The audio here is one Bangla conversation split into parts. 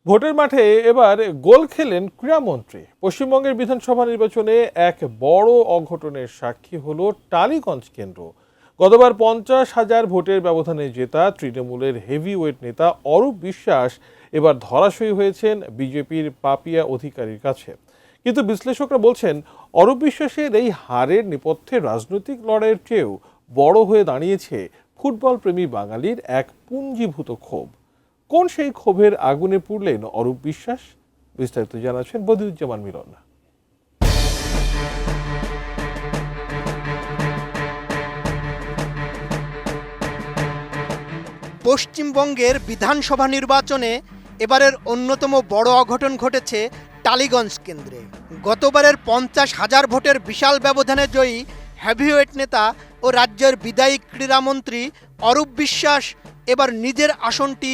ভোটের মাঠে এবার গোল খেলেন ক্রীড়ামন্ত্রী। পশ্চিমবঙ্গের বিধানসভা নির্বাচনে এক বড় অঘটনের সাক্ষী হলো টালিগঞ্জ কেন্দ্র। গতবার 50,000 ভোটের ব্যবধানে জেতা তৃণমূলের হেভিওয়েট নেতা অরূপ বিশ্বাস এবার ধরাশয়ী হয়েছেন বিজেপির পাপিয়া অধিকারীর কাছে। কিন্তু বিশ্লেষকরা বলছেন, অরূপ বিশ্বাসের এই হারের নেপথ্যে রাজনৈতিক লড়াইয়ের চেয়েও বড় হয়ে দাঁড়িয়েছে ফুটবল প্রেমী বাঙালির এক পুঞ্জীভূত ক্ষোভ। কোন সেই ক্ষোভের আগুনে পুড়লেন অরূপ বিশ্বাস? বিস্তারিত জানাচ্ছেন বদিউজ্জামান মিলন। পশ্চিমবঙ্গের বিধানসভা নির্বাচনে এবারের অন্যতম বড় অঘটন ঘটেছে টালিগঞ্জ কেন্দ্রে। গতবারের 50,000 ভোটের বিশাল ব্যবধানে জয়ী হেভিওয়েট নেতা ও রাজ্যের বিদায়ী ক্রীড়ামন্ত্রী অরূপ বিশ্বাস এবার নিজের আসনটি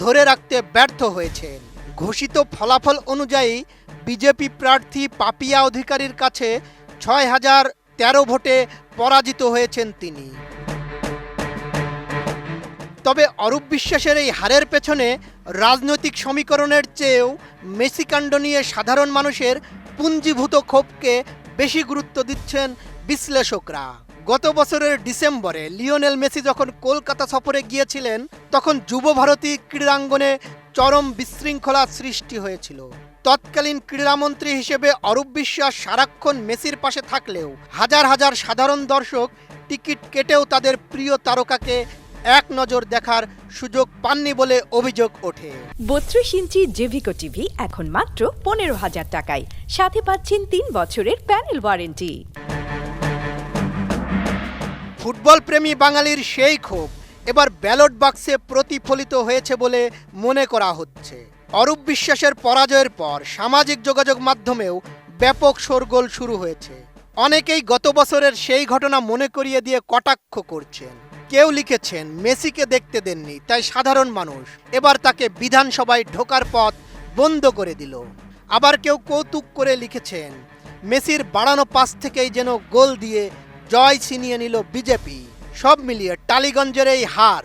ধরে রাখতে ব্যর্থ হয়েছেন। ঘোষিত ফলাফল অনুযায়ী বিজেপি প্রার্থী পাপিয়া অধিকারীর কাছে 6,013 ভোটে পরাজিত হয়েছেন তিনি। তবে অরূপ বিশ্বাসের এই হারের পেছনে রাজনৈতিক সমীকরণের চেয়েও মেসিকাণ্ড নিয়ে সাধারণ মানুষের পুঞ্জীভূত ক্ষোভকে বেশি গুরুত্ব দিচ্ছেন বিশ্লেষকরা। গত বছরের ডিসেম্বরে লিওনেল মেসি যখন কলকাতা সফরে গিয়েছিলেন, তখন যুব ভারতী ক্রীড়াঙ্গনে চরম বিশৃঙ্খলা সৃষ্টি হয়েছিল। তৎকালীন ক্রীড়ামন্ত্রী হিসেবে অরূপ বিশ্বাস সারাক্ষণ মেসির পাশে থাকলেও হাজার হাজার সাধারণ দর্শক টিকিট কেটেও তাদের প্রিয় তারকাকে এক নজর দেখার সুযোগ পাননি বলে অভিযোগ ওঠে। 32 ইঞ্চি জেভিকো টিভি এখন মাত্র 15,000 টাকায়, সাথে পাচ্ছেন 3 বছরের প্যানেল ওয়ারেন্টি। ফুটবল প্রেমী বাঙালির সেই ক্ষোভ এবার ব্যালট বাক্সে প্রতিফলিত হয়েছে বলে মনে করা হচ্ছে। অরূপ বিশ্বাসের পরাজয়ের পর সামাজিক যোগাযোগ মাধ্যমেও ব্যাপক শোরগোল শুরু হয়েছে। অনেকেই গত বছরের সেই ঘটনা মনে করিয়ে দিয়ে কটাক্ষ করছেন। কেউ লিখেছেন, মেসিকে দেখতে দেননি, তাই সাধারণ মানুষ এবার তাকে বিধানসভায় ঢোকার পথ বন্ধ করে দিল। আবার কেউ কৌতুক করে লিখেছেন, মেসির বাড়ানো পাস থেকেই যেন গোল দিয়ে জয় ছিনিয়ে নিল বিজেপি। সব মিলিয়ে টালিগঞ্জের এই হার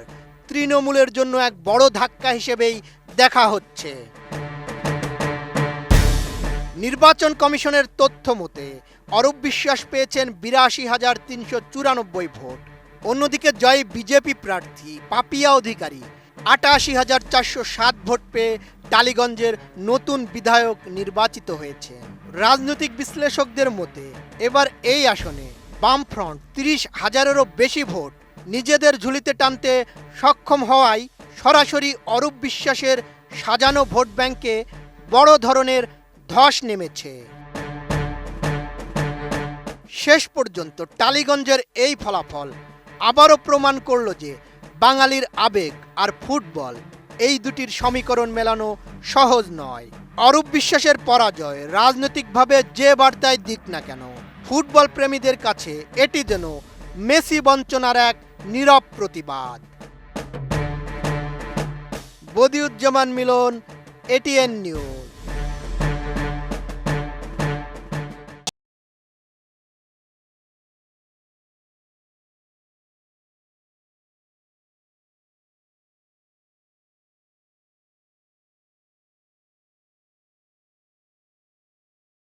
তৃণমূলের জন্য এক বড় ধাক্কা হিসেবেই দেখা হচ্ছে। নির্বাচন কমিশনের তথ্য মতে অরূপ বিশ্বাস পেয়েছেন 82,394 ভোট। অন্যদিকে জয়ী বিজেপি প্রার্থী পাপিয়া অধিকারী 88,407 ভোট পেয়ে টালিগঞ্জের নতুন বিধায়ক নির্বাচিত হয়েছে। রাজনৈতিক বিশ্লেষকদের মতে এবার এই আসনে বামফ্রন্ট 30,000-এরও বেশি ভোট নিজেদের ঝুলিতে টানতে সক্ষম হওয়ায় সরাসরি অরূপ বিশ্বাসের সাজানো ভোট ব্যাংকে বড় ধরনের ধস নেমেছে। শেষ পর্যন্ত টালিগঞ্জের এই ফলাফল আবারও প্রমাণ করল যে বাঙালির আবেগ আর ফুটবল, এই দুটির সমীকরণ মেলানো সহজ নয়। অরূপ বিশ্বাসের পরাজয় রাজনৈতিকভাবে যে বার্তায় দিক না কেন, ফুটবল প্রেমীদের কাছে এটি যেন মেসি বঞ্চনার এক নীরব প্রতিবাদ। বদিউজ্জামান মিলন, এটিএন নিউজ।